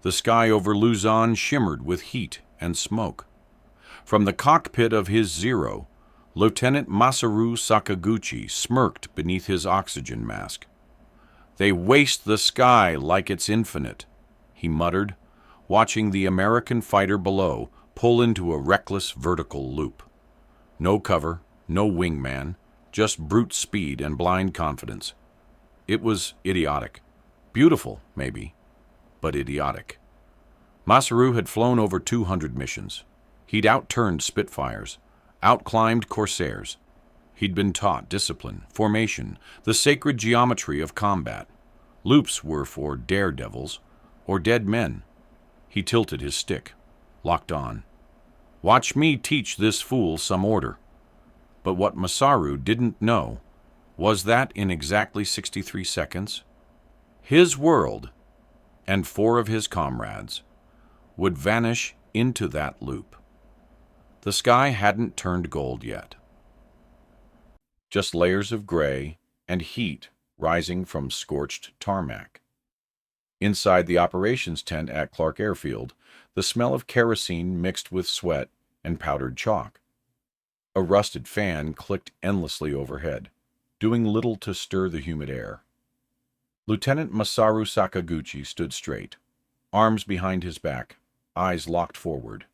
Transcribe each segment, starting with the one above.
The sky over Luzon shimmered with heat and smoke. From the cockpit of his Zero, Lieutenant Masaru Sakaguchi smirked beneath his oxygen mask. "They waste the sky like it's infinite," he muttered, watching the American fighter below pull into a reckless vertical loop. No cover, no wingman, just brute speed and blind confidence. It was idiotic. Beautiful, maybe, but idiotic. Masaru had flown over 200 missions. He'd outturned Spitfires, outclimbed Corsairs. He'd been taught discipline, formation, the sacred geometry of combat. Loops were for daredevils or dead men. He tilted his stick, locked on. Watch me teach this fool some order. But what Masaru didn't know was that in exactly 63 seconds, his world and 4 of his comrades would vanish into that loop. The sky hadn't turned gold yet. Just layers of gray and heat rising from scorched tarmac. Inside the operations tent at Clark Airfield, the smell of kerosene mixed with sweat and powdered chalk. A rusted fan clicked endlessly overhead, doing little to stir the humid air. Lieutenant Masaru Sakaguchi stood straight, arms behind his back, eyes locked forward.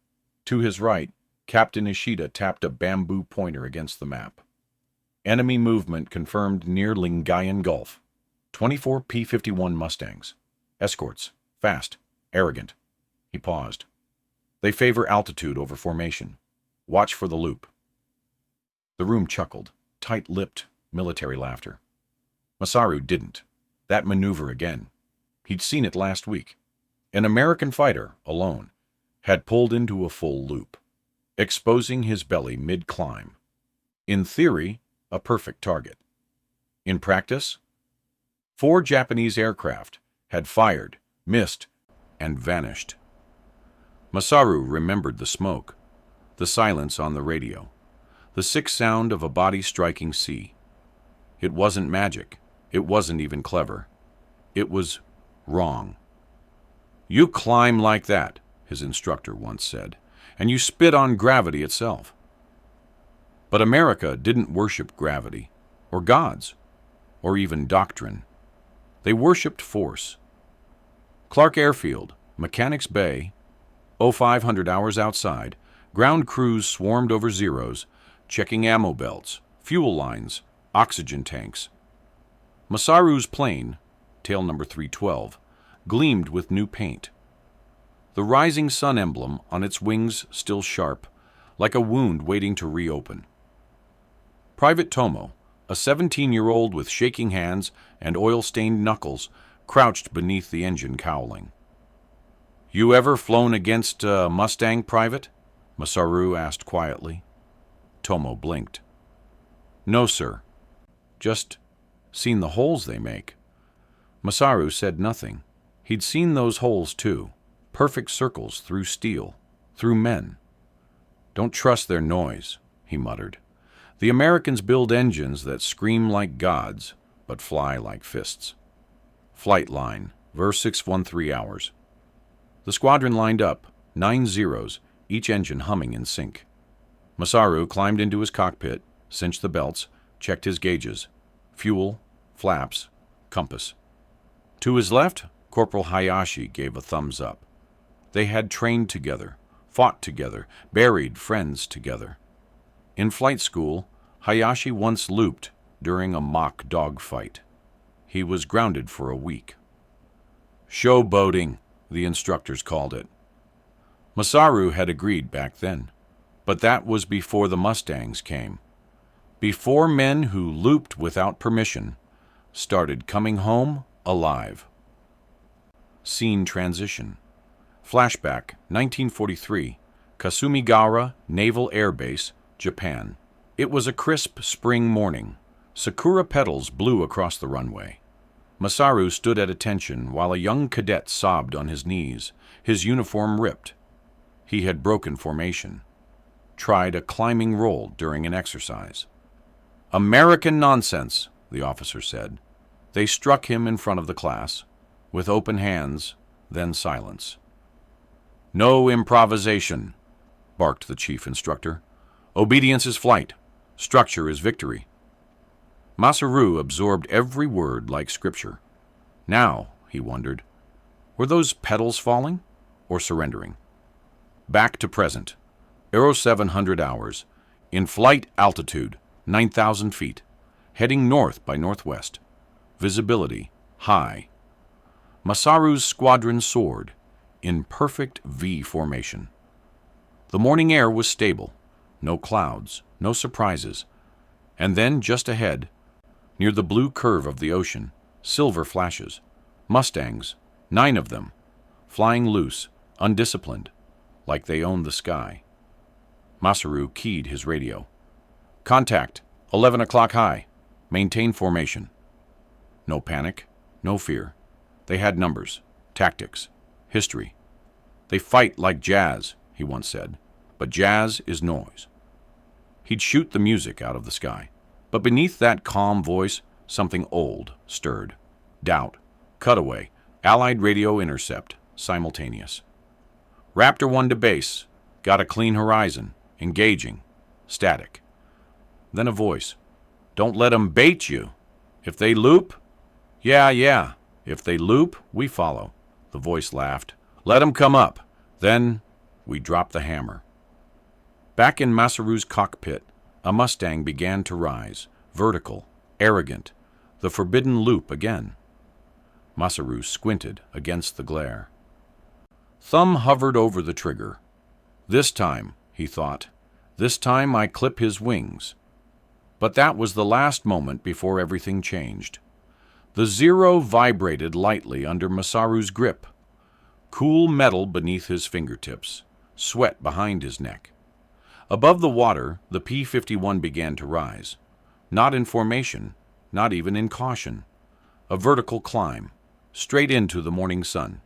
To his right, Captain Ishida tapped a bamboo pointer against the map. Enemy movement confirmed near Lingayen Gulf. 24 P-51 Mustangs. Escorts. Fast. Arrogant. He paused. They favor altitude over formation. Watch for the loop. The room chuckled, tight-lipped, military laughter. Masaru didn't. That maneuver again. He'd seen it last week. An American fighter, alone, had pulled into a full loop, exposing his belly mid-climb. In theory, a perfect target. In practice, 4 Japanese aircraft had fired, missed, and vanished. Masaru remembered the smoke, the silence on the radio, the sick sound of a body striking sea. It wasn't magic. It wasn't even clever. It was wrong. "You climb like that," his instructor once said, "and you spit on gravity itself." But America didn't worship gravity, or gods, or even doctrine. They worshipped force. Clark Airfield, Mechanics Bay, 0500 hours outside, ground crews swarmed over Zeros, checking ammo belts, fuel lines, oxygen tanks. Masaru's plane, tail number 312, gleamed with new paint. The rising sun emblem on its wings still sharp, like a wound waiting to reopen. Private Tomo, a 17-year-old with shaking hands and oil-stained knuckles, crouched beneath the engine cowling. "You ever flown against a Mustang, Private?" Masaru asked quietly. Tomo blinked. "No, sir. Just seen the holes they make." Masaru said nothing. He'd seen those holes, too. Perfect circles through steel, through men. "Don't trust their noise," he muttered. "The Americans build engines that scream like gods, but fly like fists." Flight line, verse 613 hours. The squadron lined up, 9 Zeros, each engine humming in sync. Masaru climbed into his cockpit, cinched the belts, checked his gauges. Fuel, flaps, compass. To his left, Corporal Hayashi gave a thumbs up. They had trained together, fought together, buried friends together. In flight school, Hayashi once looped during a mock dogfight. He was grounded for a week. "Showboating," the instructors called it. Masaru had agreed back then, but that was before the Mustangs came. Before men who looped without permission started coming home alive. Scene transition. Flashback, 1943, Kasumigaura Naval Air Base, Japan. It was a crisp spring morning. Sakura petals blew across the runway. Masaru stood at attention while a young cadet sobbed on his knees, his uniform ripped. He had broken formation. Tried a climbing roll during an exercise. "American nonsense," the officer said. They struck him in front of the class, with open hands, then silence. No improvisation, barked the chief instructor. Obedience is flight. Structure is victory. Masaru absorbed every word like scripture. Now, he wondered, were those petals falling or surrendering? Back to present. Aero 700 hours. In flight altitude, 9,000 feet. Heading north by northwest. Visibility, high. Masaru's squadron soared, in perfect V formation. The morning air was stable. No clouds, no surprises. And then, just ahead, near the blue curve of the ocean, silver flashes. Mustangs, 9 of them, flying loose, undisciplined, like they owned the sky. Masaru keyed his radio. Contact, 11 o'clock high. Maintain formation. No panic, no fear. They had numbers, tactics, history. They fight like jazz, he once said, but jazz is noise. He'd shoot the music out of the sky, but beneath that calm voice, something old stirred. Doubt, cutaway, Allied radio intercept, simultaneous. Raptor 1 to base, got a clean horizon, engaging, static. Then a voice. Don't let 'em bait you. If they loop, yeah. If they loop, we follow. The voice laughed. Let 'em come up. Then we drop the hammer. Back in Masaru's cockpit, a Mustang began to rise, vertical, arrogant, the forbidden loop again. Masaru squinted against the glare. Thumb hovered over the trigger. This time, he thought, this time I clip his wings. But that was the last moment before everything changed. The Zero vibrated lightly under Masaru's grip. Cool metal beneath his fingertips, sweat behind his neck. Above the water, the P-51 began to rise. Not in formation, not even in caution. A vertical climb, straight into the morning sun.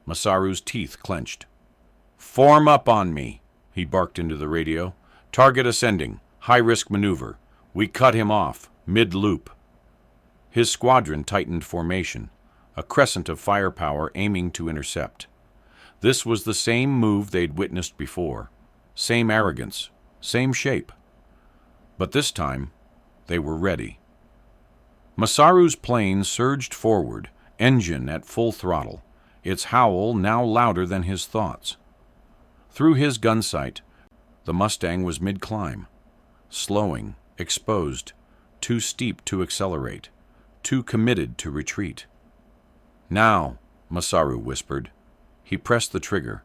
Masaru's teeth clenched. Form up on me, he barked into the radio. Target ascending, high-risk maneuver. We cut him off, mid-loop. His squadron tightened formation, a crescent of firepower aiming to intercept. This was the same move they'd witnessed before, same arrogance, same shape. But this time, they were ready. Masaru's plane surged forward, engine at full throttle, its howl now louder than his thoughts. Through his gun sight, the Mustang was mid-climb, slowing, exposed, too steep to accelerate, too committed to retreat. Now, Masaru whispered. He pressed the trigger.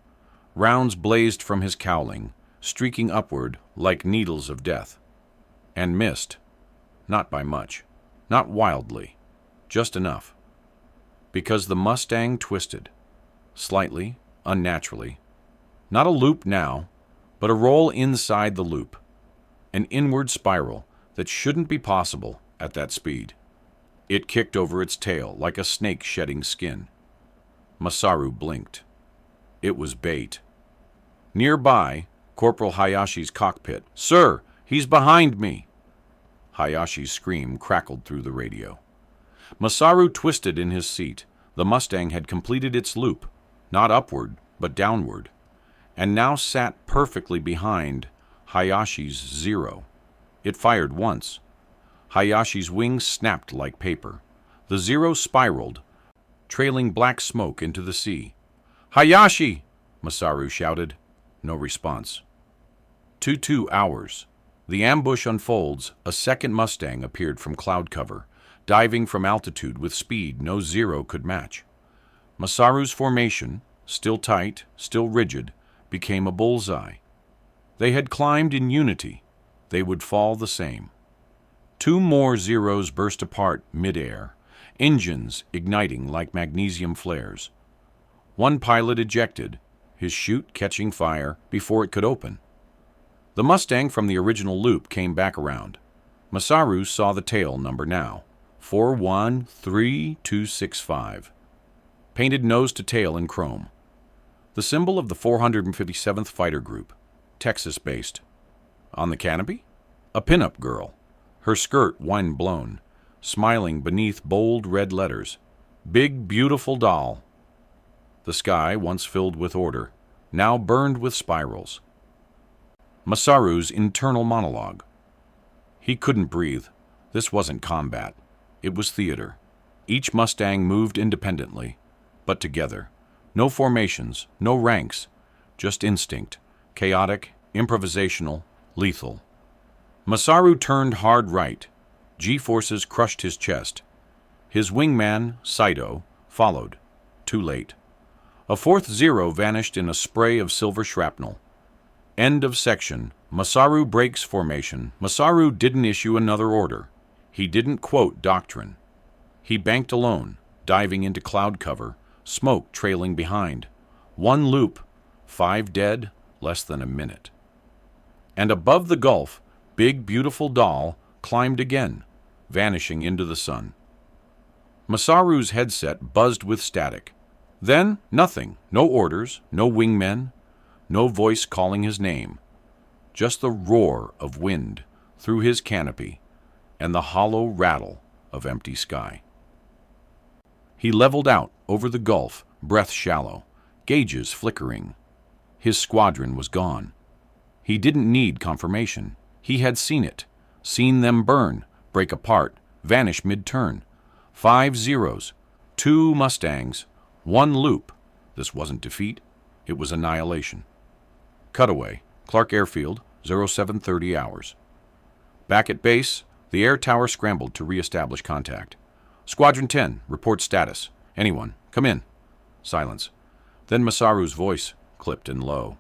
Rounds blazed from his cowling, streaking upward like needles of death. And missed. Not by much. Not wildly. Just enough. Because the Mustang twisted. Slightly, unnaturally. Not a loop now, but a roll inside the loop. An inward spiral that shouldn't be possible at that speed. It kicked over its tail like a snake shedding skin. Masaru blinked. It was bait. Nearby, Corporal Hayashi's cockpit. Sir, he's behind me! Hayashi's scream crackled through the radio. Masaru twisted in his seat. The Mustang had completed its loop, not upward, but downward, and now sat perfectly behind Hayashi's Zero. It fired once. Hayashi's wings snapped like paper. The Zero spiraled, trailing black smoke into the sea. Hayashi! Masaru shouted. No response. 2 hours. The ambush unfolds. A second Mustang appeared from cloud cover, diving from altitude with speed no Zero could match. Masaru's formation, still tight, still rigid, became a bullseye. They had climbed in unity. They would fall the same. 2 more Zeros burst apart mid-air, engines igniting like magnesium flares. One pilot ejected, his chute catching fire before it could open. The Mustang from the original loop came back around. Masaru saw the tail number now, 413265. Painted nose to tail in chrome. The symbol of the 457th Fighter Group, Texas-based. On the canopy, a pin-up girl, her skirt wind-blown, smiling beneath bold red letters. Big, beautiful doll. The sky, once filled with order, now burned with spirals. Masaru's internal monologue. He couldn't breathe. This wasn't combat. It was theater. Each Mustang moved independently, but together. No formations, no ranks, just instinct, chaotic, improvisational, lethal. Masaru turned hard right. G-forces crushed his chest. His wingman, Saito, followed. Too late. A fourth Zero vanished in a spray of silver shrapnel. End of section. Masaru breaks formation. Masaru didn't issue another order. He didn't quote doctrine. He banked alone, diving into cloud cover, smoke trailing behind. One loop, 5 dead, less than a minute. And above the gulf, big, beautiful doll climbed again, vanishing into the sun. Masaru's headset buzzed with static. Then, nothing. No orders, no wingmen, no voice calling his name. Just the roar of wind through his canopy and the hollow rattle of empty sky. He leveled out over the gulf, breath shallow, gauges flickering. His squadron was gone. He didn't need confirmation. He had seen it, seen them burn, break apart, vanish mid-turn. 5 Zeros, 2 Mustangs, 1 loop. This wasn't defeat, it was annihilation. Cutaway, Clark Airfield, 0730 hours. Back at base, the air tower scrambled to re-establish contact. Squadron 10, report status. Anyone, come in. Silence. Then Masaru's voice, clipped and low.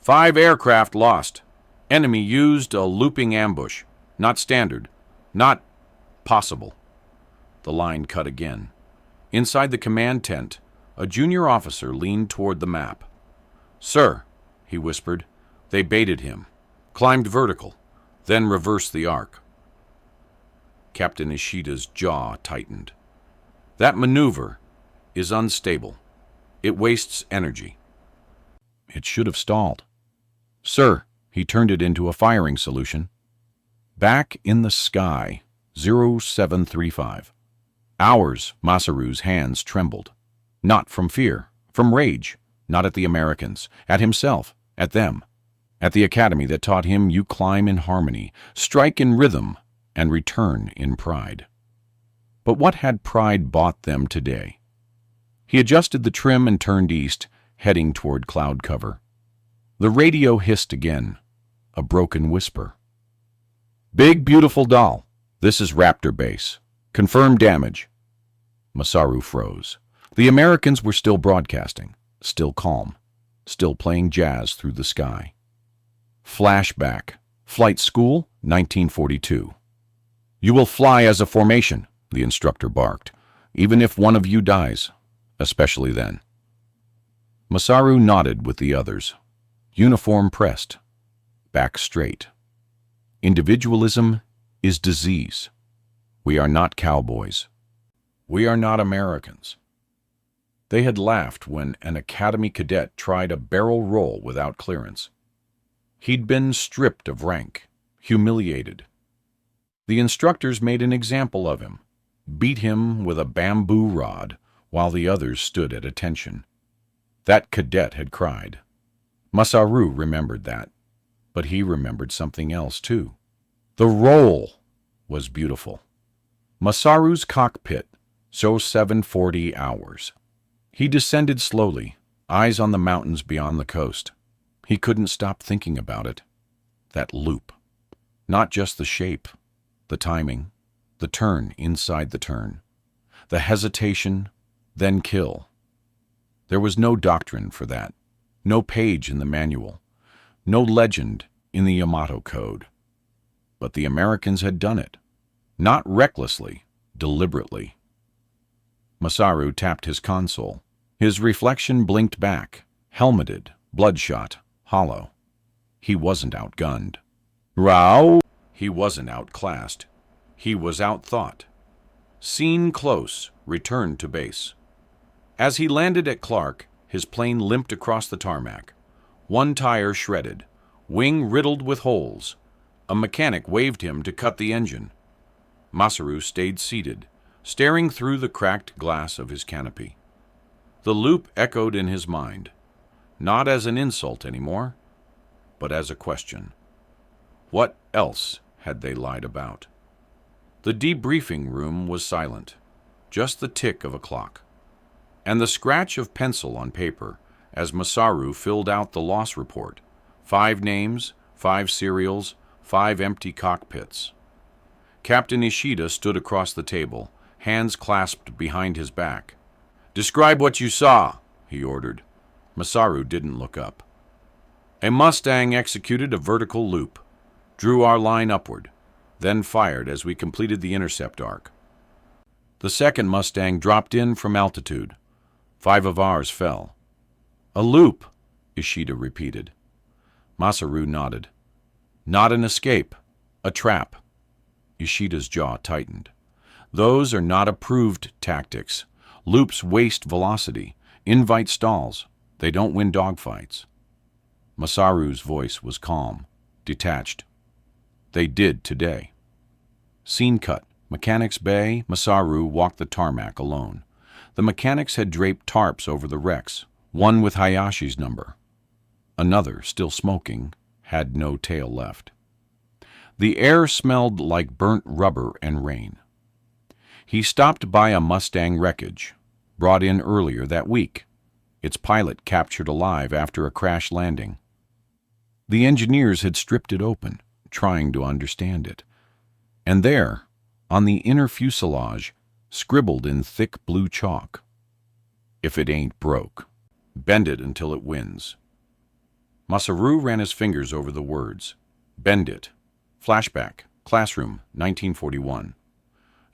5 aircraft lost. Enemy used a looping ambush. Not standard. Not possible. The line cut again. Inside the command tent, a junior officer leaned toward the map. Sir, he whispered, they baited him. Climbed vertical, then reversed the arc. Captain Ishida's jaw tightened. That maneuver is unstable. It wastes energy. It should have stalled. Sir, he turned it into a firing solution. Back in the sky, 0735. Hours, Masaru's hands trembled. Not from fear, from rage. Not at the Americans, at himself, at them. At the academy that taught him you climb in harmony, strike in rhythm, and return in pride. But what had pride bought them today? He adjusted the trim and turned east, heading toward cloud cover. The radio hissed again, a broken whisper. Big, beautiful doll. This is Raptor Base. Confirm damage. Masaru froze. The Americans were still broadcasting, still calm, still playing jazz through the sky. Flashback. Flight School, 1942. You will fly as a formation, the instructor barked, even if one of you dies, especially then. Masaru nodded with the others. Uniform pressed, back straight. Individualism is disease. We are not cowboys. We are not Americans. They had laughed when an academy cadet tried a barrel roll without clearance. He'd been stripped of rank, humiliated. The instructors made an example of him, beat him with a bamboo rod while the others stood at attention. That cadet had cried. Masaru remembered that, but he remembered something else too. The roll was beautiful. Masaru's cockpit, so 740 hours. He descended slowly, eyes on the mountains beyond the coast. He couldn't stop thinking about it. That loop. Not just the shape, the timing, the turn inside the turn, the hesitation, then kill. There was no doctrine for that, no page in the manual, no legend in the Yamato Code. But the Americans had done it, not recklessly, deliberately. Masaru tapped his console. His reflection blinked back, helmeted, bloodshot, hollow. He wasn't outgunned. Rao! He wasn't outclassed. He was outthought. Seen close, returned to base. As he landed at Clark, his plane limped across the tarmac. One tire shredded, wing riddled with holes. A mechanic waved him to cut the engine. Masaru stayed seated, staring through the cracked glass of his canopy. The loop echoed in his mind. not as an insult anymore, but as a question. What else had they lied about? The debriefing room was silent, just the tick of a clock, and the scratch of pencil on paper as Masaru filled out the loss report. 5 names, 5 serials, 5 empty cockpits. Captain Ishida stood across the table, hands clasped behind his back. "Describe what you saw," he ordered. Masaru didn't look up. "A Mustang executed a vertical loop, drew our line upward, then fired as we completed the intercept arc. The second Mustang dropped in from altitude. 5 of ours fell." "A loop," Ishida repeated. Masaru nodded. "Not an escape, a trap." Ishida's jaw tightened. "Those are not approved tactics. Loops waste velocity, invite stalls. They don't win dogfights." Masaru's voice was calm, detached. "They did today." Scene cut. Mechanics Bay. Masaru walked the tarmac alone. The mechanics had draped tarps over the wrecks, one with Hayashi's number. Another, still smoking, had no tail left. The air smelled like burnt rubber and rain. He stopped by a Mustang wreckage, brought in earlier that week, its pilot captured alive after a crash landing. The engineers had stripped it open, trying to understand it. And there, on the inner fuselage, scribbled in thick blue chalk, "If it ain't broke, bend it until it wins." Masaru ran his fingers over the words. Bend it. Flashback. Classroom, 1941.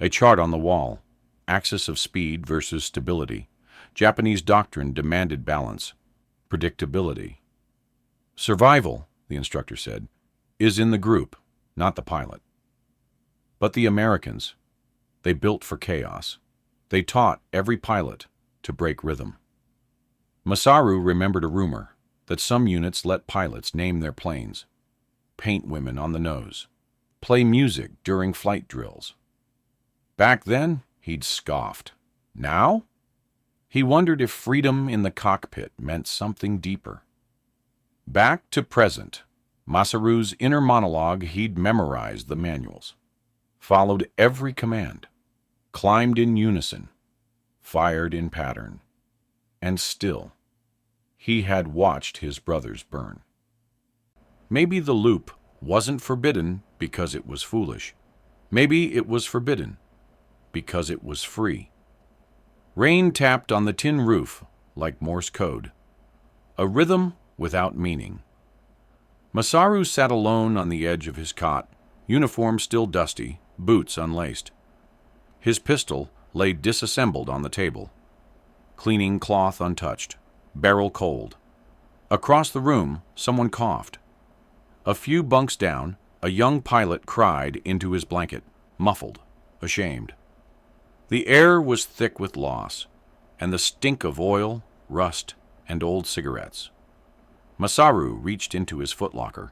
A chart on the wall. Axis of speed versus stability. Japanese doctrine demanded balance. Predictability. "Survival," the instructor said, "is in the group, not the pilot." But the Americans, they built for chaos. They taught every pilot to break rhythm. Masaru remembered a rumor that some units let pilots name their planes, paint women on the nose, play music during flight drills. Back then, he'd scoffed. Now? He wondered if freedom in the cockpit meant something deeper. Back to present. Masaru's inner monologue, he'd memorized the manuals, followed every command, climbed in unison, fired in pattern, and still, he had watched his brothers burn. Maybe the loop wasn't forbidden because it was foolish. Maybe it was forbidden because it was free. Rain tapped on the tin roof like Morse code, a rhythm without meaning. Masaru sat alone on the edge of his cot, uniform still dusty, boots unlaced. His pistol lay disassembled on the table, cleaning cloth untouched, barrel cold. Across the room, someone coughed. A few bunks down, a young pilot cried into his blanket, muffled, ashamed. The air was thick with loss, and the stink of oil, rust, and old cigarettes. Masaru reached into his footlocker.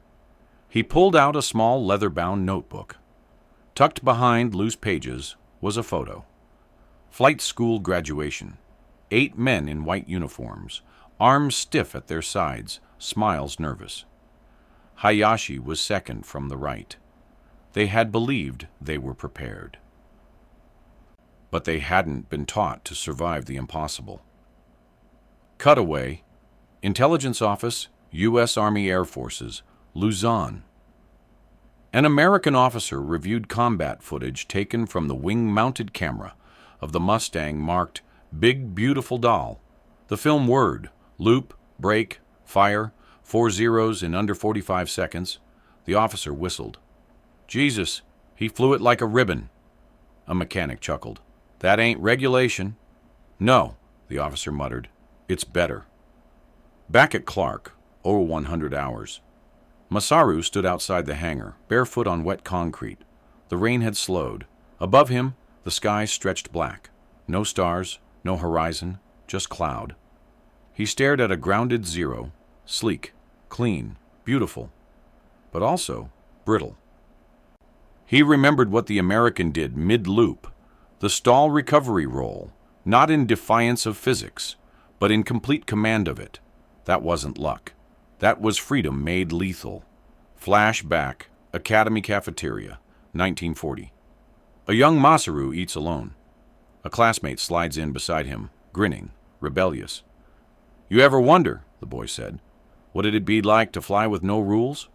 He pulled out a small leather-bound notebook. Tucked behind loose pages was a photo. Flight school graduation. 8 men in white uniforms, arms stiff at their sides, smiles nervous. Hayashi was second from the right. They had believed they were prepared. But they hadn't been taught to survive the impossible. Cutaway. Intelligence Office, U.S. Army Air Forces, Luzon. An American officer reviewed combat footage taken from the wing-mounted camera of the Mustang marked Big Beautiful Doll. The film word, loop, break, fire, 4 zeros in under 45 seconds. The officer whistled. "Jesus, he flew it like a ribbon." A mechanic chuckled. "That ain't regulation." "No," the officer muttered. "It's better." Back at Clark, 0100 hours. Masaru stood outside the hangar, barefoot on wet concrete. The rain had slowed. Above him, the sky stretched black. No stars, no horizon, just cloud. He stared at a grounded zero, sleek, clean, beautiful, but also brittle. He remembered what the American did mid-loop, the stall recovery roll, not in defiance of physics, but in complete command of it. That wasn't luck. That was freedom made lethal. Flashback, Academy Cafeteria, 1940. A young Masaru eats alone. A classmate slides in beside him, grinning, rebellious. "You ever wonder," the boy said, "what it'd be like to fly with no rules?"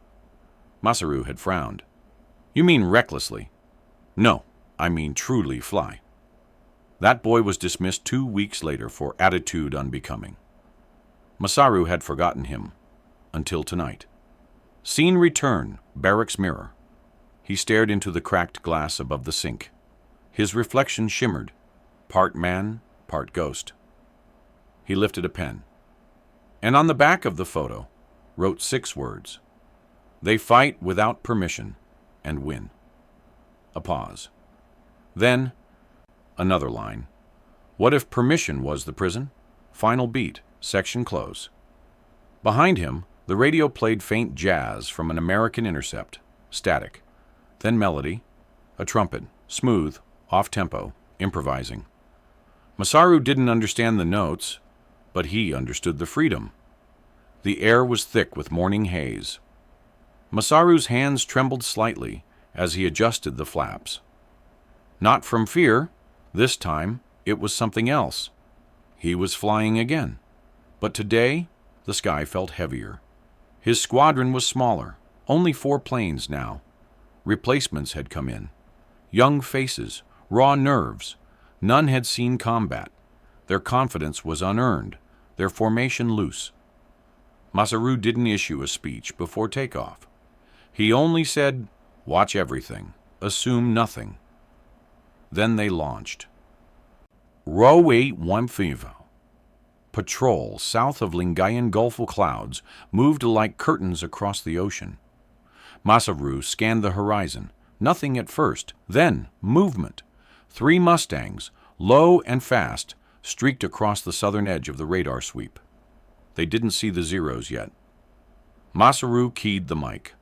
Masaru had frowned. "You mean recklessly?" "No, I mean truly fly." That boy was dismissed 2 weeks later for attitude unbecoming. Masaru had forgotten him, until tonight. Scene return, barracks mirror. He stared into the cracked glass above the sink. His reflection shimmered, part man, part ghost. He lifted a pen, and on the back of the photo wrote 6 words. "They fight without permission and win." A pause. Then, another line. "What if permission was the prison? Final beat, section close." Behind him, the radio played faint jazz from an American intercept, static. Then melody, a trumpet, smooth, off-tempo, improvising. Masaru didn't understand the notes, but he understood the freedom. The air was thick with morning haze. Masaru's hands trembled slightly as he adjusted the flaps. Not from fear. This time, it was something else. He was flying again. But today, the sky felt heavier. His squadron was smaller, only 4 planes now. Replacements had come in. Young faces, raw nerves. None had seen combat. Their confidence was unearned, their formation loose. Masaru didn't issue a speech before takeoff. He only said, "Watch everything, assume nothing." Then they launched. Row 815. Patrol south of Lingayen Gulf clouds moved like curtains across the ocean. Masaru scanned the horizon. Nothing at first, then movement. 3 Mustangs, low and fast, streaked across the southern edge of the radar sweep. They didn't see the Zeros yet. Masaru keyed the mic.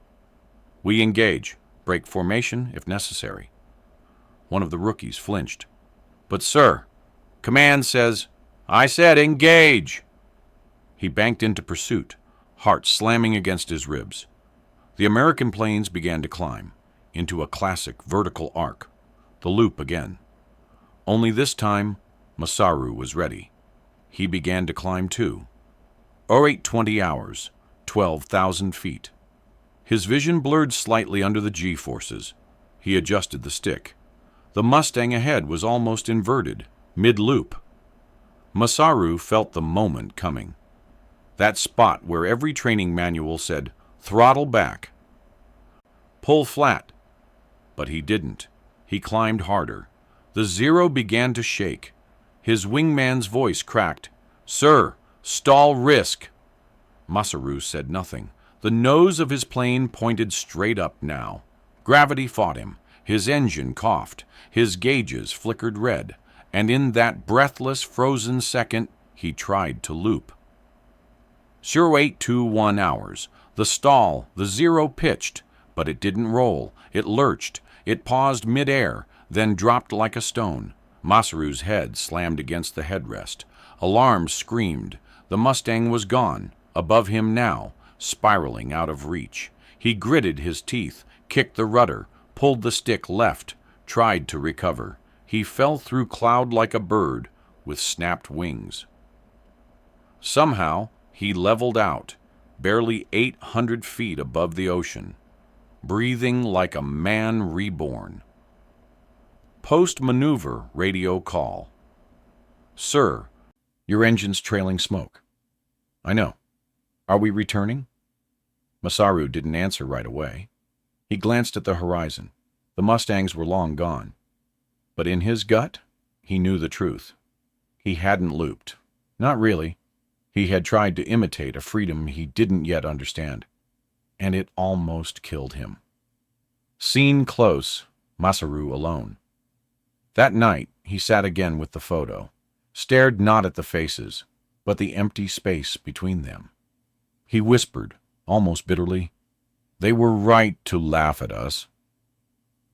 "We engage. Break formation if necessary." One of the rookies flinched. "But sir, command says—" "I said engage!" He banked into pursuit, heart slamming against his ribs. The American planes began to climb, into a classic vertical arc, the loop again. Only this time, Masaru was ready. He began to climb too. 0820 hours, 12,000 feet. His vision blurred slightly under the G-forces. He adjusted the stick. The Mustang ahead was almost inverted, mid-loop. Masaru felt the moment coming. That spot where every training manual said, "Throttle back. Pull flat." But he didn't. He climbed harder. The Zero began to shake. His wingman's voice cracked. "Sir, stall risk." Masaru said nothing. The nose of his plane pointed straight up now. Gravity fought him. His engine coughed. His gauges flickered red. And in that breathless, frozen second, he tried to loop. 0821 hours. The stall, the Zero pitched, but it didn't roll. It lurched. It paused mid-air, then dropped like a stone. Masaru's head slammed against the headrest. Alarms screamed. The Mustang was gone, above him now, spiraling out of reach. He gritted his teeth, kicked the rudder, pulled the stick left, tried to recover. He fell through cloud like a bird with snapped wings. Somehow, he leveled out, barely 800 feet above the ocean, breathing like a man reborn. Post-maneuver radio call. "Sir, your engine's trailing smoke." "I know. Are we returning?" Masaru didn't answer right away. He glanced at the horizon. The Mustangs were long gone. But in his gut, he knew the truth. He hadn't looped. Not really. He had tried to imitate a freedom he didn't yet understand. And it almost killed him. Seen close, Masaru alone. That night, he sat again with the photo, stared not at the faces, but the empty space between them. He whispered, almost bitterly, "They were right to laugh at us."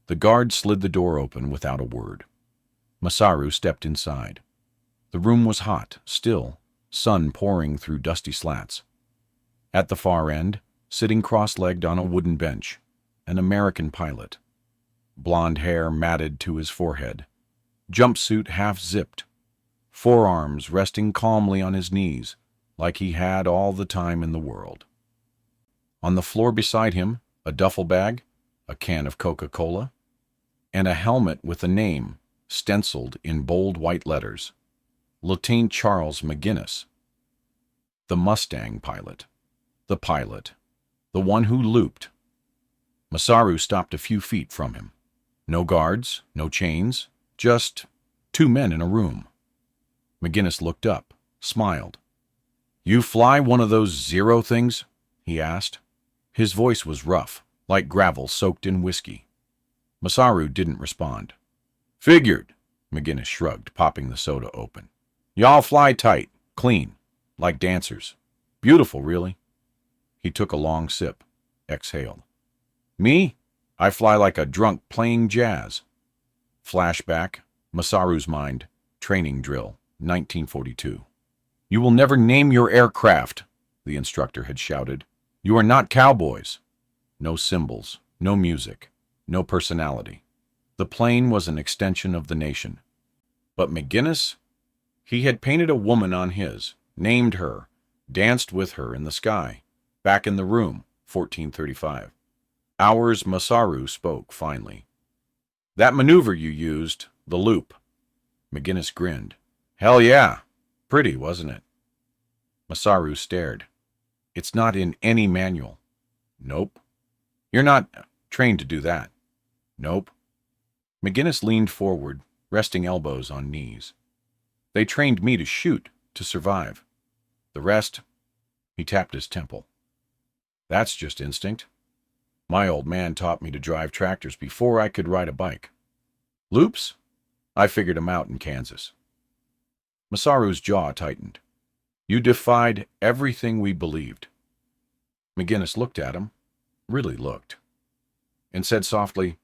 The guard slid the door open without a word. Masaru stepped inside. The room was hot, still, sun pouring through dusty slats. At the far end, sitting cross-legged on a wooden bench, an American pilot. Blonde hair matted to his forehead, jumpsuit half-zipped, forearms resting calmly on his knees, like he had all the time in the world. On the floor beside him, a duffel bag, a can of Coca-Cola, and a helmet with a name stenciled in bold white letters. Lieutenant Charles McGinnis. The Mustang pilot. The pilot. The one who looped. Masaru stopped a few feet from him. No guards, no chains, just two men in a room. McGinnis looked up, smiled. "You fly one of those Zero things?" he asked. His voice was rough, like gravel soaked in whiskey. Masaru didn't respond. "Figured," McGinnis shrugged, popping the soda open. "Y'all fly tight, clean, like dancers. Beautiful, really." He took a long sip, exhaled. "Me? I fly like a drunk playing jazz." Flashback, Masaru's mind, training drill, 1942. "You will never name your aircraft," the instructor had shouted. "You are not cowboys." No symbols, no music, no personality. The plane was an extension of the nation. But McGinnis? He had painted a woman on his, named her, danced with her in the sky, back in the room, 1435. Hours Masaru spoke finally. "That maneuver you used, the loop." McGinnis grinned. "Hell yeah. Pretty, wasn't it?" Masaru stared. "It's not in any manual." "Nope." "You're not trained to do that." "Nope." McGinnis leaned forward, resting elbows on knees. "They trained me to shoot, to survive. The rest," he tapped his temple. "That's just instinct. My old man taught me to drive tractors before I could ride a bike. Loops? I figured 'em out in Kansas." Masaru's jaw tightened. "You defied everything we believed." McGinnis looked at him, really looked, and said softly,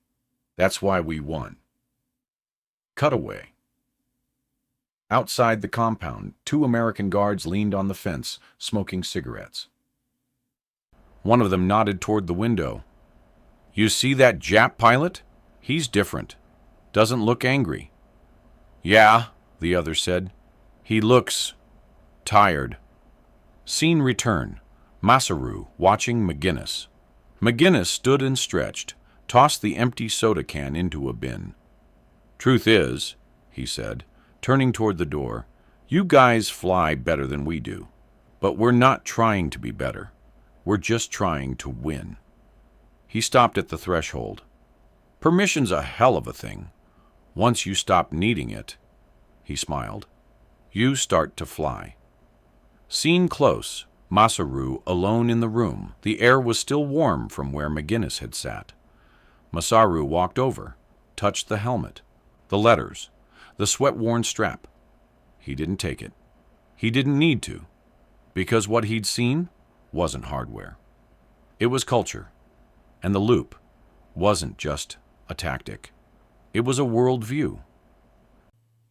"That's why we won." Cutaway. Outside the compound, two American guards leaned on the fence, smoking cigarettes. One of them nodded toward the window. "You see that Jap pilot? He's different. Doesn't look angry." "Yeah," the other said. "He looks tired." Scene return. Masaru watching McGinnis. McGinnis stood and stretched, tossed the empty soda can into a bin. "Truth is," he said, turning toward the door, "you guys fly better than we do. But we're not trying to be better. We're just trying to win." He stopped at the threshold. "Permission's a hell of a thing. Once you stop needing it," he smiled, "you start to fly." Scene close. Masaru alone in the room. The air was still warm from where McGinnis had sat. Masaru walked over, touched the helmet, the letters, the sweat-worn strap. He didn't take it. He didn't need to, because what he'd seen wasn't hardware. It was culture, and the loop wasn't just a tactic. It was a worldview.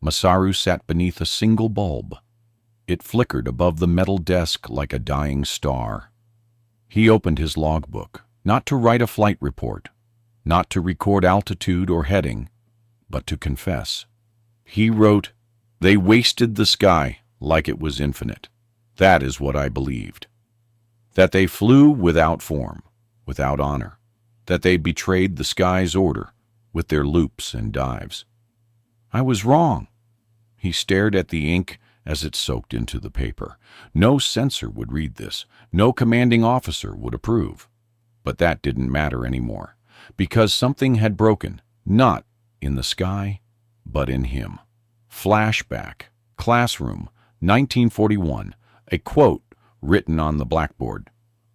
Masaru sat beneath a single bulb. It flickered above the metal desk like a dying star. He opened his logbook, not to write a flight report, not to record altitude or heading, but to confess. He wrote, "They wasted the sky like it was infinite. That is what I believed. That they flew without form, without honor. That they betrayed the sky's order with their loops and dives. I was wrong." He stared at the ink as it soaked into the paper. No censor would read this. No commanding officer would approve. But that didn't matter anymore, because something had broken, not in the sky, but in him. Flashback. Classroom. 1941. A quote written on the blackboard.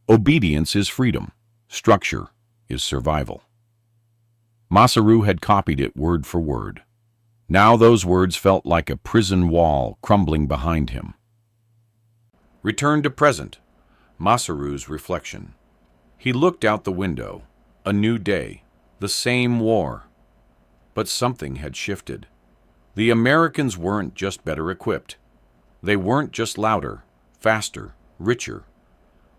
"Obedience is freedom. Structure is survival." Masaru had copied it word for word. Now those words felt like a prison wall crumbling behind him. Return to present. Masaru's reflection. He looked out the window. A new day. The same war. But something had shifted. The Americans weren't just better equipped. They weren't just louder, faster, richer.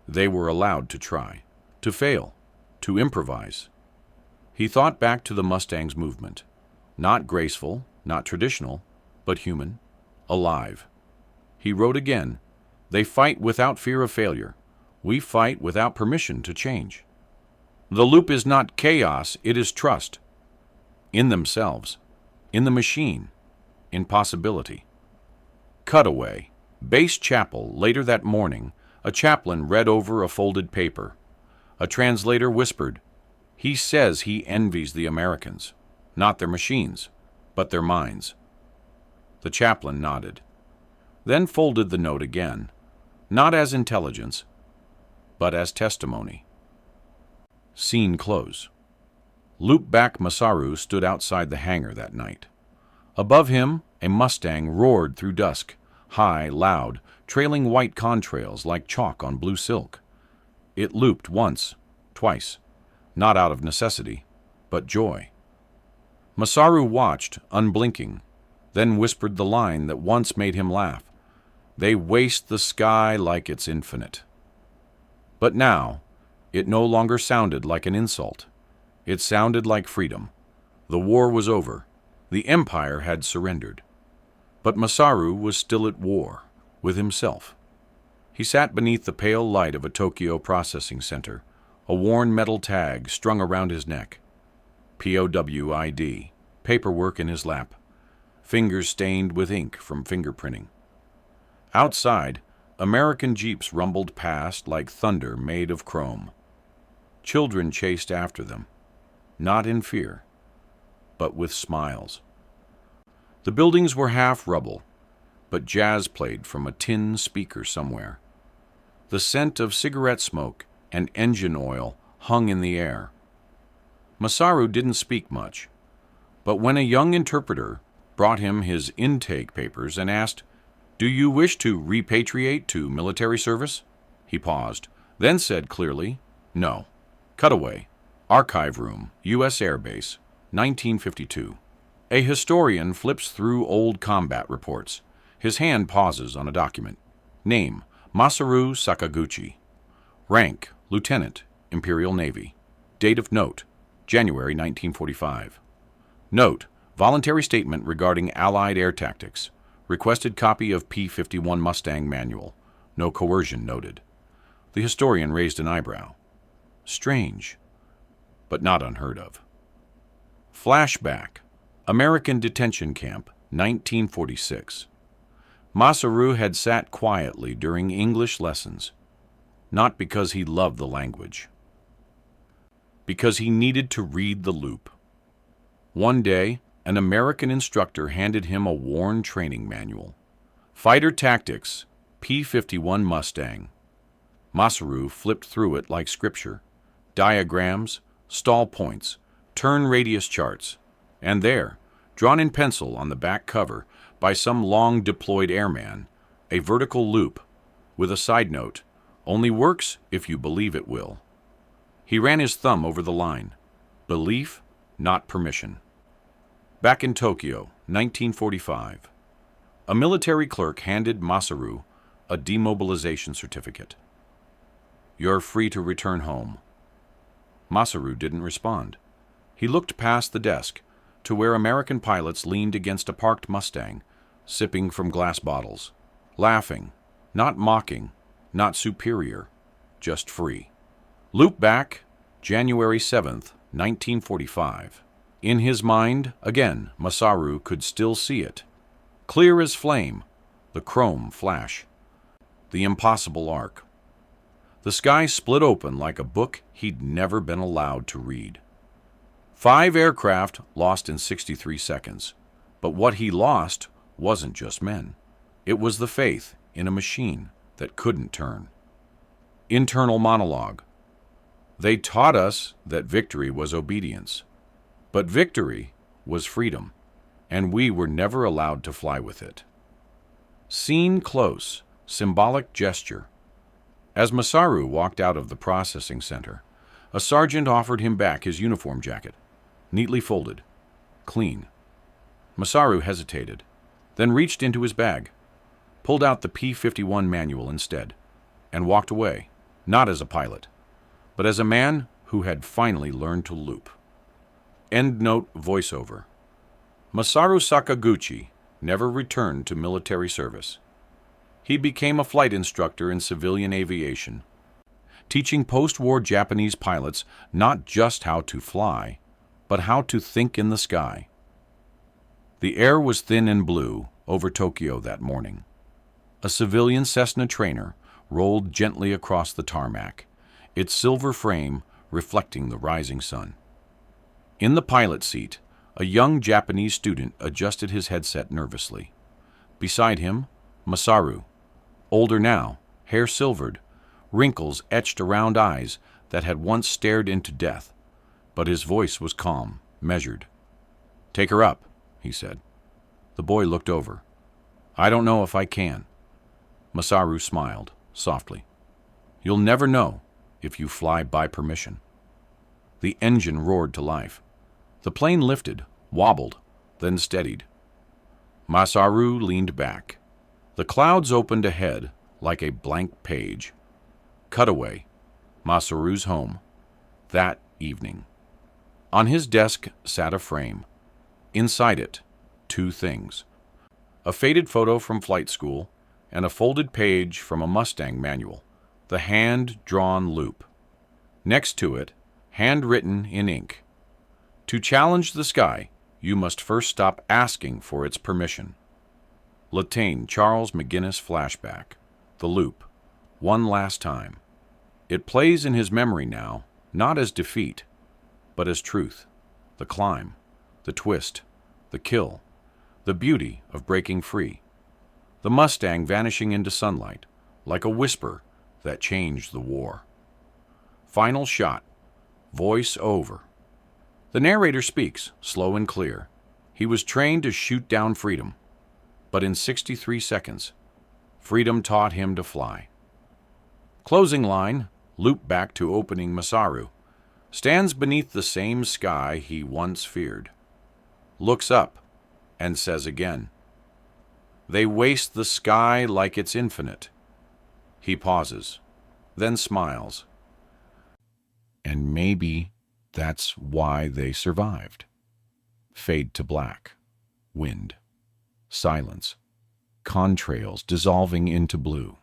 They were allowed to try, to fail, to improvise. He thought back to the Mustang's movement. Not graceful, not traditional, but human, alive. He wrote again, "They fight without fear of failure. We fight without permission to change." The loop is not chaos, it is trust. In themselves, in the machine, in possibility. Cutaway. Base Chapel, later that morning, a chaplain read over a folded paper. A translator whispered, "He says he envies the Americans, not their machines, but their minds." The chaplain nodded, then folded the note again, not as intelligence, but as testimony. Scene close. Loopback Masaru stood outside the hangar that night. Above him, a Mustang roared through dusk, high, loud, trailing white contrails like chalk on blue silk. It looped once, twice, not out of necessity, but joy. Masaru watched, unblinking, then whispered the line that once made him laugh. "They waste the sky like it's infinite." But now, it no longer sounded like an insult. It sounded like freedom. The war was over. The empire had surrendered. But Masaru was still at war, with himself. He sat beneath the pale light of a Tokyo processing center, a worn metal tag strung around his neck. POW ID, paperwork in his lap, fingers stained with ink from fingerprinting. Outside, American jeeps rumbled past like thunder made of chrome. Children chased after them, not in fear, but with smiles. The buildings were half rubble, but jazz played from a tin speaker somewhere. The scent of cigarette smoke and engine oil hung in the air. Masaru didn't speak much, but when a young interpreter brought him his intake papers and asked, "Do you wish to repatriate to military service?" he paused, then said clearly, "No. Cutaway. Archive room, U.S. Air Base, 1952. A historian flips through old combat reports. His hand pauses on a document. Name, Masaru Sakaguchi. Rank, Lieutenant, Imperial Navy. Date of note, January 1945. Note, voluntary statement regarding Allied air tactics. Requested copy of P-51 Mustang manual. No coercion noted." The historian raised an eyebrow. Strange, but not unheard of. Flashback. American detention camp, 1946. Masaru had sat quietly during English lessons, not because he loved the language, because he needed to read the loop. One day, an American instructor handed him a worn training manual. Fighter Tactics, P-51 Mustang. Masaru flipped through it like scripture. Diagrams, stall points, turn radius charts, and there, drawn in pencil on the back cover by some long-deployed airman, a vertical loop, with a side note, "Only works if you believe it will." He ran his thumb over the line. Belief, not permission. Back in Tokyo, 1945. A military clerk handed Masaru a demobilization certificate. "You're free to return home." Masaru didn't respond. He looked past the desk to where American pilots leaned against a parked Mustang, sipping from glass bottles, laughing, not mocking, not superior, just free. Loop back, January 7th, 1945. In his mind, again, Masaru could still see it. Clear as flame, the chrome flash, the impossible arc. The sky split open like a book he'd never been allowed to read. 5 aircraft lost in 63 seconds. But what he lost wasn't just men. It was the faith in a machine that couldn't turn. Internal monologue. They taught us that victory was obedience. But victory was freedom, and we were never allowed to fly with it. Scene close, symbolic gesture. As Masaru walked out of the processing center, a sergeant offered him back his uniform jacket, neatly folded, clean. Masaru hesitated, then reached into his bag. pulled out the P-51 manual instead, and walked away, not as a pilot, but as a man who had finally learned to loop. Endnote voiceover. Masaru Sakaguchi never returned to military service. He became a flight instructor in civilian aviation, teaching post-war Japanese pilots not just how to fly, but how to think in the sky. The air was thin and blue over Tokyo that morning. A civilian Cessna trainer rolled gently across the tarmac, its silver frame reflecting the rising sun. In the pilot seat, a young Japanese student adjusted his headset nervously. Beside him, Masaru, older now, hair silvered, wrinkles etched around eyes that had once stared into death, but his voice was calm, measured. "Take her up," he said. The boy looked over. "I don't know if I can." Masaru smiled, softly. "You'll never know if you fly by permission." The engine roared to life. The plane lifted, wobbled, then steadied. Masaru leaned back. The clouds opened ahead like a blank page. Cutaway, Masaru's home, that evening. On his desk sat a frame. Inside it, two things: a faded photo from flight school and a folded page from a Mustang manual, the hand-drawn loop. Next to it, handwritten in ink: "To challenge the sky, you must first stop asking for its permission." Latane Charles McGinnis flashback. The loop. One last time. It plays in his memory now, not as defeat, but as truth. The climb, the twist, the kill, the beauty of breaking free. The Mustang vanishing into sunlight, like a whisper that changed the war. Final shot. Voice over. The narrator speaks, slow and clear. He was trained to shoot down freedom, but in 63 seconds, freedom taught him to fly. Closing line, loop back to opening. Masaru stands beneath the same sky he once feared, looks up, and says again, "They waste the sky like it's infinite." He pauses, then smiles. And maybe that's why they survived. Fade to black. Wind. Silence. Contrails dissolving into blue.